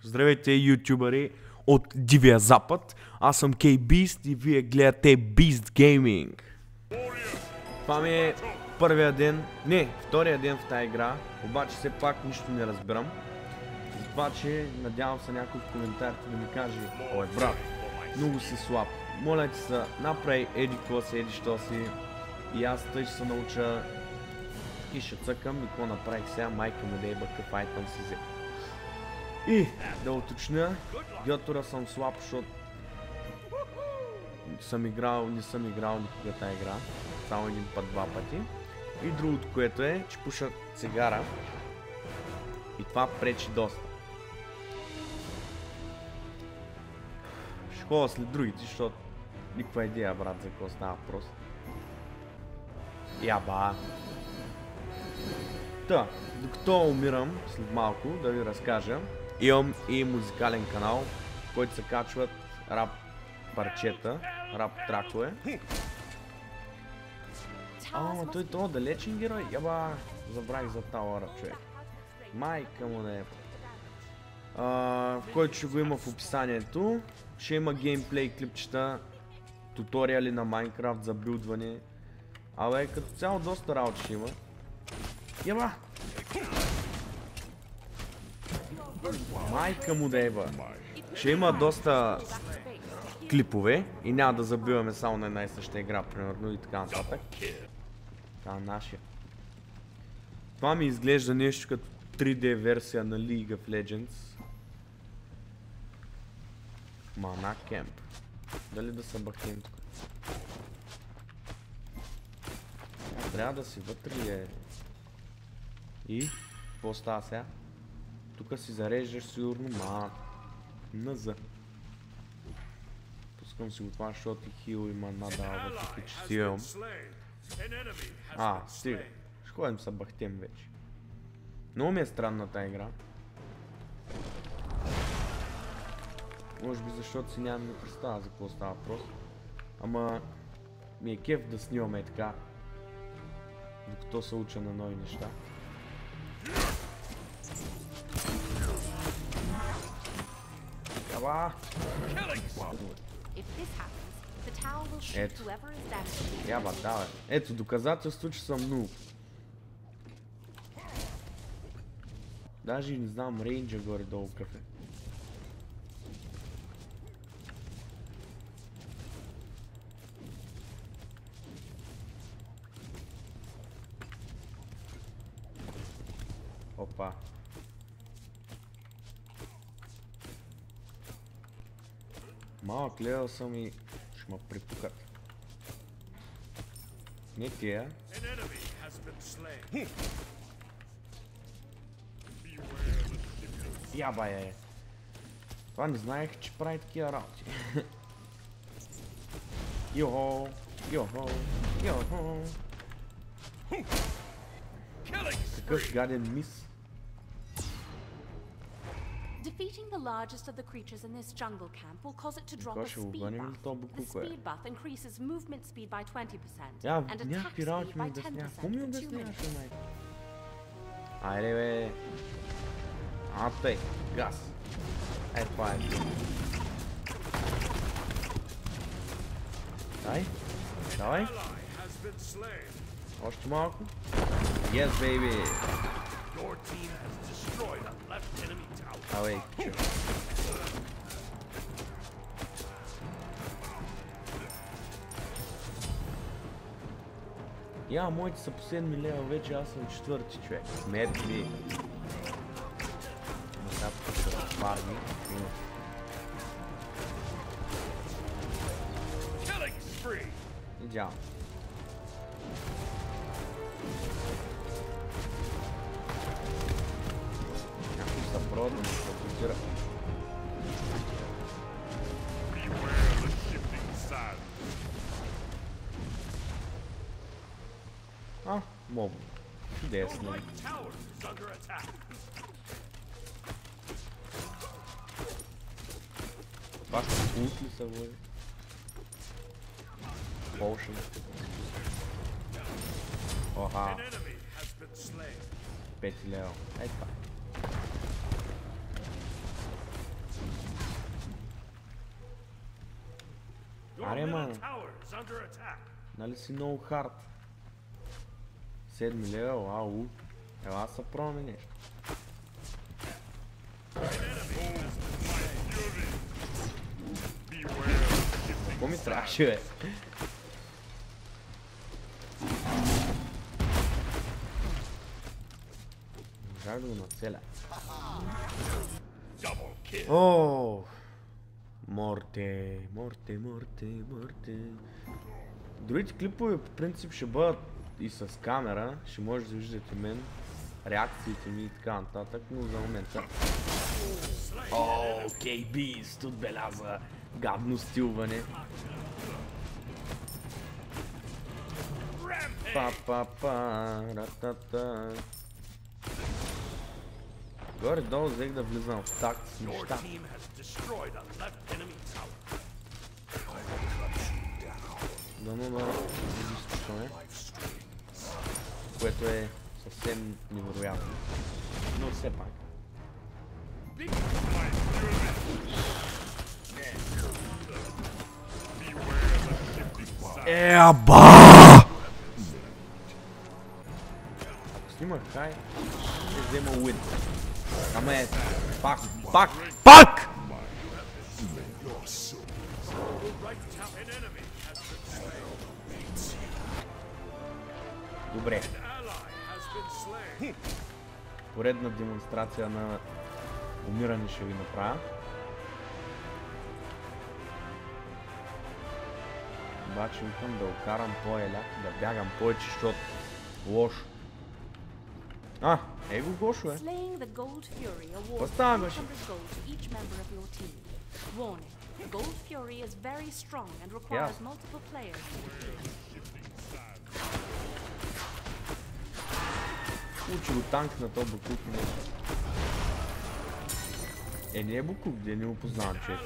Здравейте, ютубъри от Дивия Запад. Аз съм K-Beast и вие гледате Beast Gaming. Това ми е първия ден, не, втория ден в тази игра, обаче все пак нищо не разбирам. Затова, че надявам се някой в коментарите да ми каже: ой брат, много си слаб, моля ти се, направи еди какво си, еди що си. И аз тъй ще се науча и ще цъкам и какво направих сега, майка му да еба какъв айтъм си взе. И да уточня, гьотора съм слаб, защото не съм играл никога тази игра, само един път, два пъти. И другото, което е, че пуша цигара и това пречи доста. Ще ходя след другите, защото никаква идея, брат, за какво става въпрос. Яба! Та, докато умирам след малко, да ви разкажа, имам и музикален канал, в който се качват рап парчета, рап тракове. Ама той това далечен герой, яба, забравих за Тауъра, човек. Майка му не е. Който ще го има в описанието, ще има геймплей клипчета, туториали на Майнкрафт за билдване. Абе, като цяло доста работа ще има. Яба! Майка му да еба. Ще има доста клипове и няма да забиваме само на една и съща игра, примерно, и така нататък. Това нашия. Това ми изглежда нещо като 3D версия на League of Legends. Мана Кемп. Дали да се бахтим тук? Трябва да си вътре е. И? Какво става сега? Тук си зареждаш сигурно НЗ. Пускам си го това, защото и хил има надава, въпреки че си имам. Стига. Ще ходим са бахтем вече. Много ми е странна тази игра. Може би защото си нямам да представя за какво става въпрос. Ама ми е кеф да снимаме така, докато се уча на нови неща. Ето. Яба, да, бе. Ето доказателство, че съм нуб. Даже и не знам рейнджа горе-долу какъв е. Опа. Малък левел съм и ще ме припукат. Не тия. Яба е. Това не знаех, че прави такива работи. Йохо, йохо, йохо. Какъв гаден мис. Defeating the largest of the creatures in this jungle camp will cause it to drop a speed buff. The speed buff increases movement speed by 20% and attack speed by 10% for 2 minutes. Айде бе. Тъй, газ. Това е. Давай. Още малко. Yes, baby. Давай, чу. Моите са по 7 лева вече, аз съм четвърти човек. Мерки. Сега са фарми. Идеално. Някой са продни, да се отбира. Мобно. Чудесно. Това ще пулт ли са води? Potion. Оха. 5 лева. Ей това. Аре, мана. Нали си много хард? 7 левел, ау. Ела са промени. Какво ми трябваше, бе? Можах да го нацеля. Ооо! Морте. Другите клипове по принцип ще бъдат и с камера. Ще може да виждате мен, реакциите ми и така нататък, но за момента... Ооо, KB отбеляза гадно стилване. Ратата. Горе-долу взех да влизам в такт с неща. Дано да изискваме, което е съвсем невероятно, но все пак. Аба! Ако снимах хай, ще взема уин. Ама е, пак! Добре. Поредна демонстрация на умиране ще ви направя. Обаче искам да окарам по-еляк, да бягам повече, защото лошо. Его Гошо е. Какво става, Гошо? Учи го танк на този Бакук. Не е Бакук, да не го познавам, че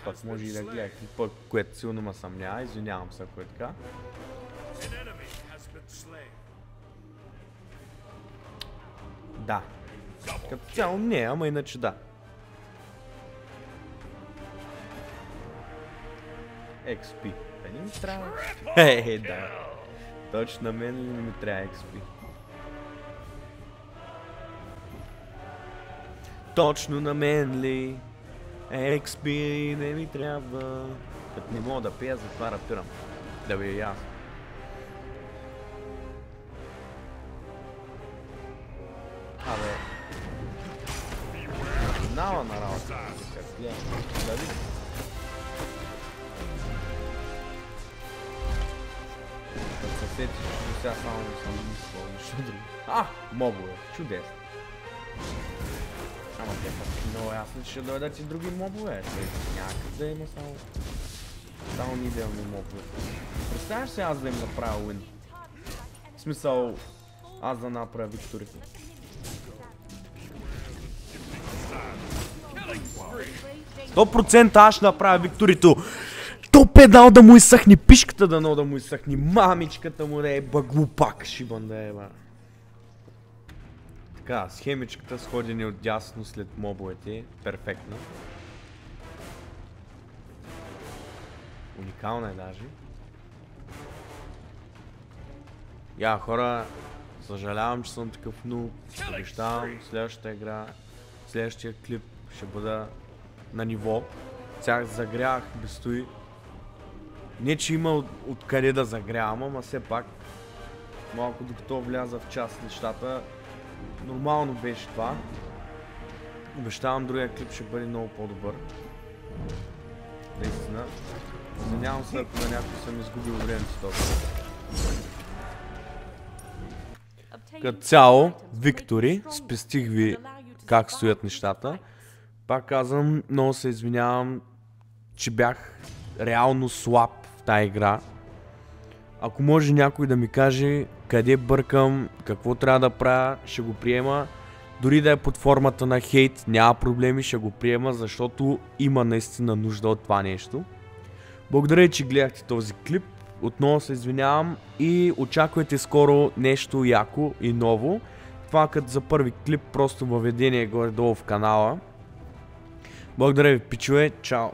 пък може и да гледах пък, което силно ме съмнява, извинявам се, ако е така. Да. Като цяло не, ама иначе да. XP. Да не ми трябва. Да. Точно на мен ли не ми трябва XP? Точно на мен ли? XP не ми трябва. Като не мога да пея, затова рапирам. Да ви е ясно. Абе. Начинава на работа. Да видим. Като се сетиш, че сега само съм мислил нещо друго. Мобове. Чудесно. Ама те пък много ясно, че ще дойдат и други мобове. Някак да има само неделни мобове. Представяш се аз да им направя уин? В смисъл, аз да направя викторите. 100% аз ще направя викторито. То педал да му изсъхни, пишката дано да му изсъхни, мамичката му да е глупак, шибан да е, ба. Така, схемичката с ходене от дясно след мобовете, перфектна. Уникална е даже. Хора, съжалявам, че съм такъв нуб. Обещавам, следващата игра, следващия клип ще бъда на ниво. Сега загрявах без стои. Не, че има откъде да загрявам, ама все пак малко докато вляза в част нещата, нормално беше това. Обещавам, другия клип ще бъде много по-добър. Наистина. Извинявам се, ако на някой съм изгубил времето с това. Като цяло, виктори, спестих ви как стоят нещата. Пак казвам, много се извинявам, че бях реално слаб в тази игра. Ако може някой да ми каже къде бъркам, какво трябва да правя, ще го приема. Дори да е под формата на хейт, няма проблеми, ще го приема, защото има наистина нужда от това нещо. Благодаря, че гледахте този клип. Отново се извинявам и очаквайте скоро нещо яко и ново. Това като за първи клип, просто въведение горе-долу в канала. Благодаря ви, пичове, чао!